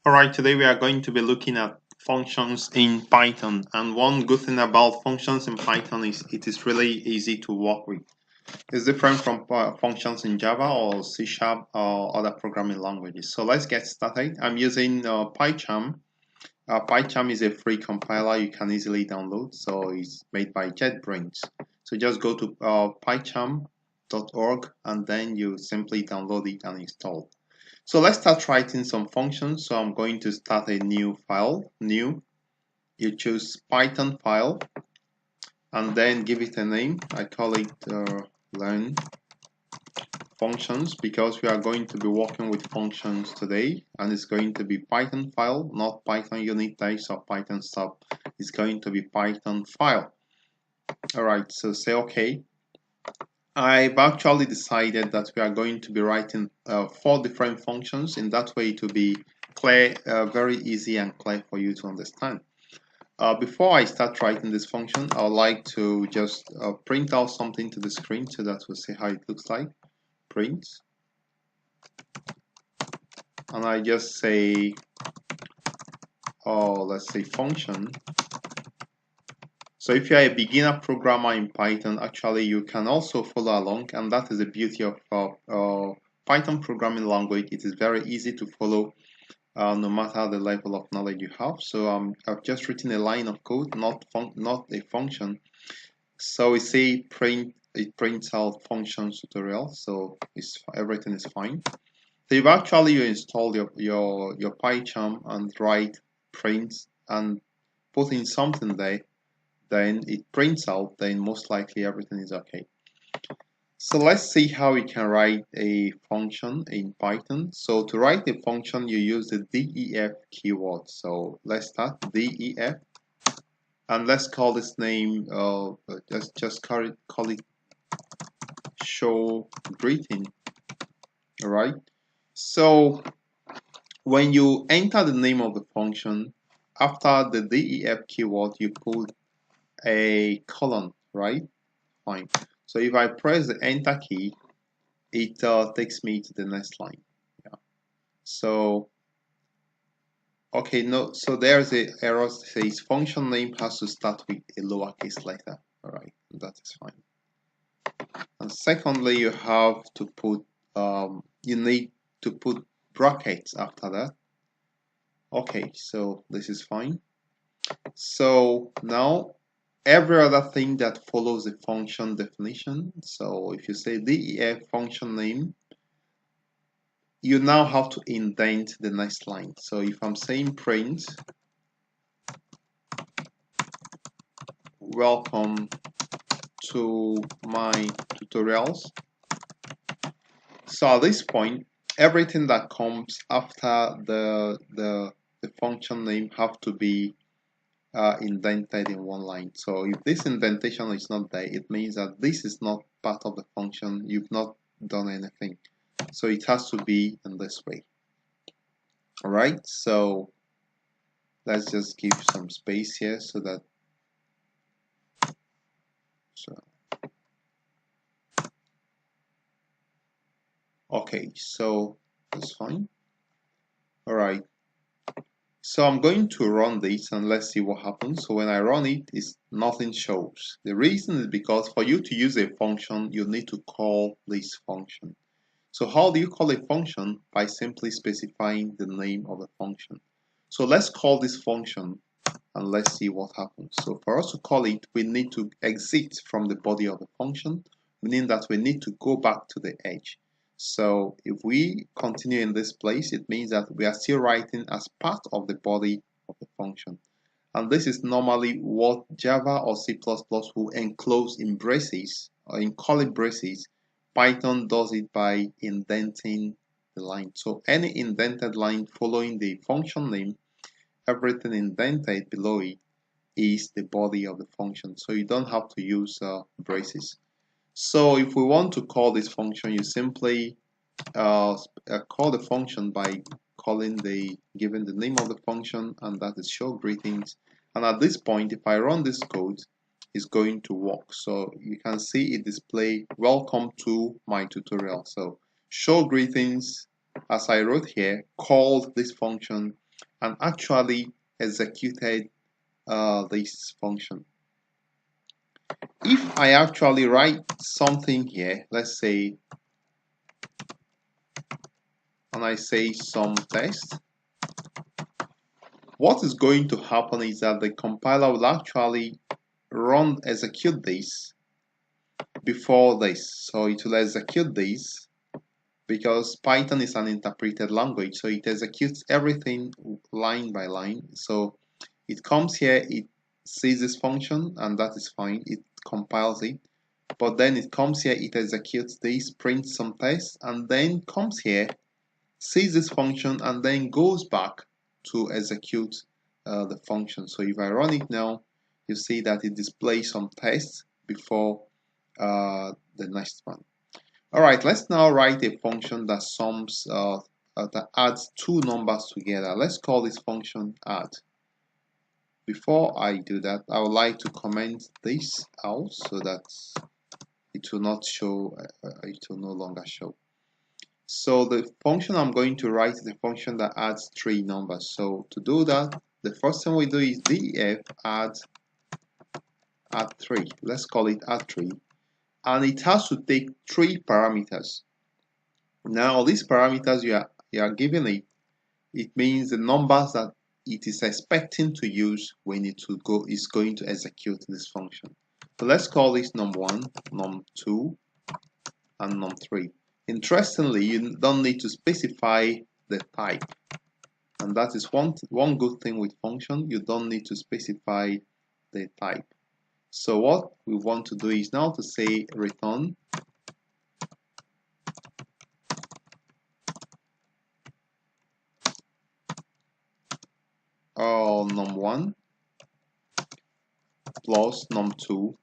Alright, today we are going to be looking at functions in Python, and one good thing about functions in Python is it is really easy to work with. It's different from functions in Java or C# or other programming languages. So let's get started. I'm using PyCharm. PyCharm is a free compiler you can easily download, so it's made by JetBrains. So just go to pycharm.org and then you simply download it and install. So let's start writing some functions. So I'm going to start a new file, new. You choose Python file and then give it a name. I call it learn functions because we are going to be working with functions today, and it's going to be Python file, not Python unit tests or Python stuff. It's going to be Python file. All right, so say OK. I've actually decided that we are going to be writing 4 different functions. In that way, it will be clear, very easy and clear for you to understand. Before I start writing this function, I would like to just print out something to the screen so that we'll see how it looks like. Print. And I just say, let's say function. So if you're a beginner programmer in Python, actually you can also follow along, and that is the beauty of Python programming language. It is very easy to follow no matter the level of knowledge you have. So I've just written a line of code, not a function. So we say print, it prints out functions tutorial, so everything is fine. So if actually you install your PyCharm and write print and put in something there, then it prints out, then most likely everything is okay. So let's see how we can write a function in Python. So to write a function, you use the def keyword. So let's start def, and let's call this name, just call it show greeting. All right. So when you enter the name of the function, after the def keyword, you put a colon, right? Fine. So if I press the enter key, it takes me to the next line. Yeah. So okay, no. So there's a error that says function name has to start with a lowercase letter. All right, that is fine. And secondly, you have to put you need to put brackets after that. Okay, so this is fine. So now every other thing that follows the function definition. So if you say def function name, you now have to indent the next line. So if I'm saying print, welcome to my tutorials. So at this point, everything that comes after the function name have to be indented in one line. So if this indentation is not there, it means that this is not part of the function. You've not done anything. So it has to be in this way. All right. So let's just give some space here so that. Okay. So that's fine. All right. So I'm going to run this and let's see what happens. So when I run it, nothing shows. The reason is because for you to use a function, you need to call this function. So how do you call a function? By simply specifying the name of the function. So let's call this function and let's see what happens. So for us to call it, we need to exit from the body of the function, meaning that we need to go back to the edge. So if we continue in this place, it means that we are still writing as part of the body of the function. And this is normally what Java or C++ will enclose in braces or in curly braces. Python does it by indenting the line. So any indented line following the function name, everything indented below it is the body of the function. So you don't have to use braces. So if we want to call this function, you simply call the function by giving the name of the function, and that is show greetings. And at this point, if I run this code, it's going to work. So you can see it display welcome to my tutorial. So show greetings, as I wrote here, called this function and actually executed this function. If I actually write something here, let's say, and I say some text, what is going to happen is that the compiler will actually execute this before this. So it will execute this because Python is an interpreted language, so it executes everything line by line. So it comes here, it sees this function, and that is fine. It compiles it, but then it comes here, it executes this, prints some text, and then comes here, sees this function, and then goes back to execute the function. So if I run it now, you see that it displays some tests before the next one. All right, let's now write a function that sums that adds two numbers together. Let's call this function add. Before I do that, I would like to comment this out so that it will not show, it will no longer show. So the function I'm going to write is a function that adds three numbers. So to do that, the first thing we do is def add 3. Let's call it add 3. And it has to take 3 parameters. Now these parameters you are given it means the numbers that it is expecting to use when it is going to execute this function. So let's call this num1, num2, and num3. Interestingly, you don't need to specify the type, and that is one good thing with function. You don't need to specify the type. So what we want to do is now to say return num1 plus num2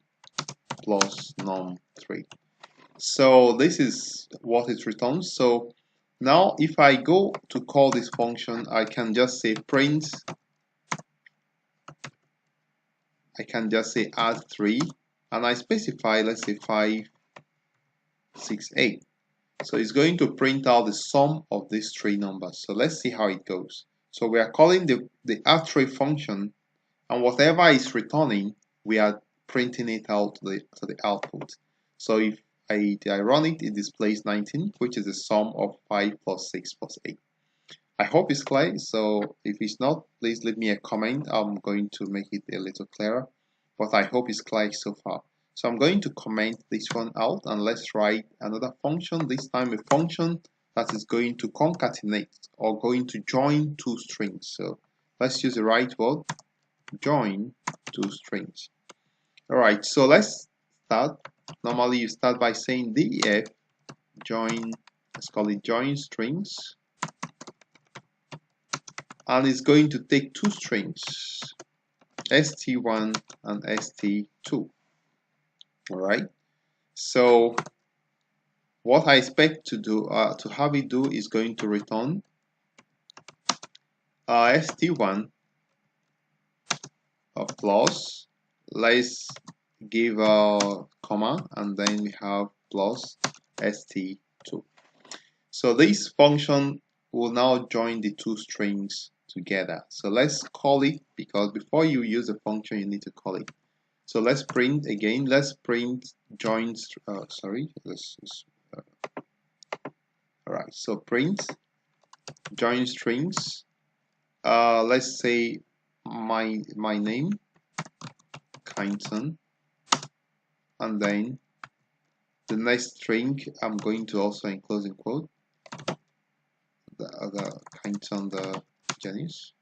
plus num3. So this is what it returns. So now if I go to call this function, I can just say print, I can just say add 3, and I specify, let's say 5, 6, 8. So it's going to print out the sum of these three numbers. So let's see how it goes. So we are calling the add 3 function, and whatever is returning, we are printing it out to the output. So if I run it, it displays 19, which is the sum of 5 plus 6 plus 8. I hope it's clear. So if it's not, please leave me a comment. I'm going to make it a little clearer, but I hope it's clear so far. So I'm going to comment this one out, and let's write another function, this time a function that is going to concatenate or going to join two strings. So let's use the right word, join two strings. All right, so let's start. Normally you start by saying def join, let's call it join strings, and it's going to take two strings, st1 and st2. All right, so what I expect to do to have it do is going to return st1 plus, let's give a comma, and then we have plus st2. So this function will now join the two strings together. So let's call it, because before you use a function you need to call it. So let's print again, let's print join, alright, so print join strings, let's say my name, Kyneton, and then the next string I'm going to also enclose in quote the other Kyneton, the genus.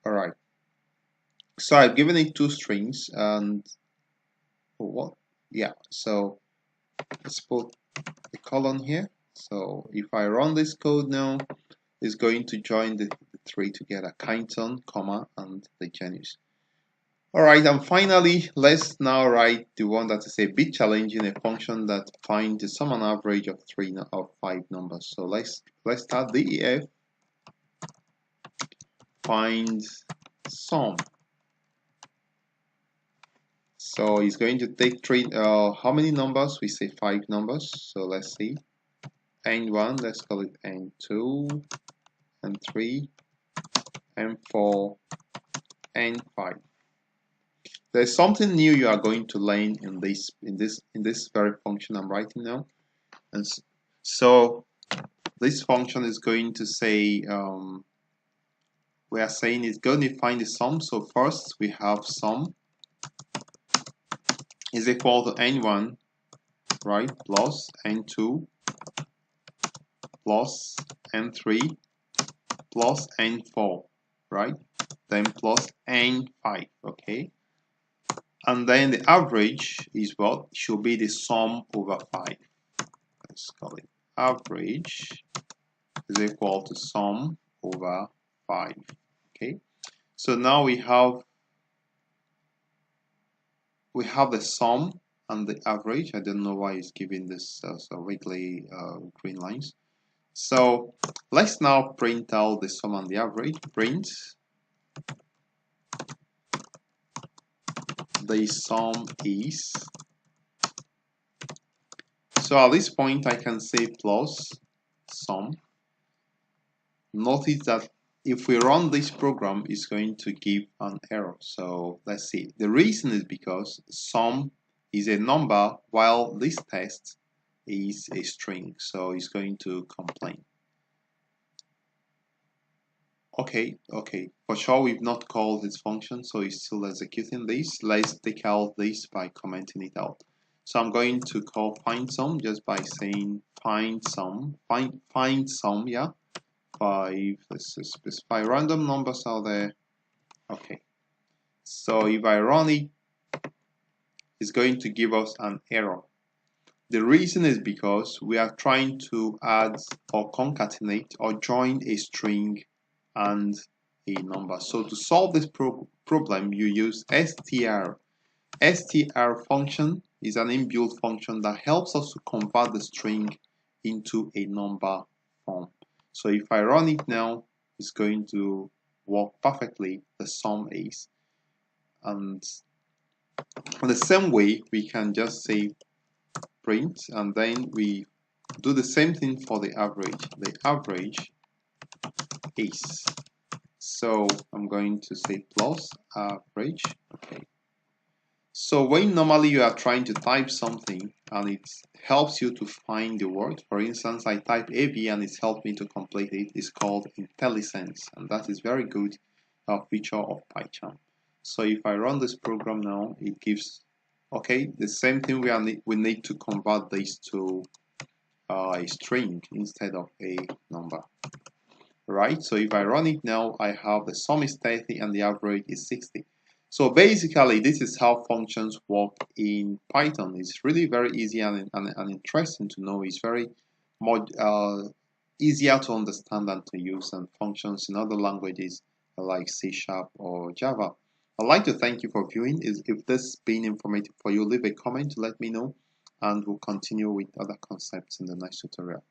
Alright, so I've given it two strings, and what? Yeah, so let's put a colon here. So if I run this code now, it's going to join the three together, Kyneton, comma, and the genus. Alright, and finally, let's now write the one that is a bit challenging, a function that finds the sum and average of 5 numbers. So let's start def find sum. So it's going to take how many numbers? We say 5 numbers. So let's see. N1, let's call it N2, and 3 and 4 and 5. There's something new you are going to learn in this very function I'm writing now. And so this function is going to say we are saying it's going to find the sum. So first we have sum is equal to n1, right, plus n2 plus n3 plus n4, right, then plus n5, okay, and then the average is what should be the sum over 5. Let's call it average is equal to sum over 5. Okay, so now we have the sum and the average. I don't know why it's giving this wiggly green lines. So let's now print out the sum and the average. Print the sum is. So at this point I can say plus sum. Notice that if we run this program, it's going to give an error. So let's see. The reason is because sum is a number while this text is a string. So it's going to complain. Okay. For sure, we've not called this function, so it's still executing this. Let's take out this by commenting it out. So I'm going to call find sum just by saying find sum, find sum, yeah. 5, let's specify random numbers out there. Okay, so if I run it, it's going to give us an error. The reason is because we are trying to add or concatenate or join a string and a number. So to solve this problem, you use str. Str function is an inbuilt function that helps us to convert the string into a number form. So if I run it now, it's going to work perfectly. The sum is. And in the same way, we can just say print, and then we do the same thing for the average. The average is. So I'm going to say plus average. Okay. So when normally you are trying to type something and it helps you to find the word, for instance, I type AB and it's helped me to complete it, it's called IntelliSense, and that is very good feature of PyCharm. So if I run this program now, it gives, okay, the same thing we need to convert this to a string instead of a number. Right, so if I run it now, I have the sum is 30 and the average is 60. So basically, this is how functions work in Python. It's really very easy and interesting to know. It's very more easier to understand and to use than functions in other languages like C# or Java. I'd like to thank you for viewing. If this has been informative for you, leave a comment to let me know, and we'll continue with other concepts in the next tutorial.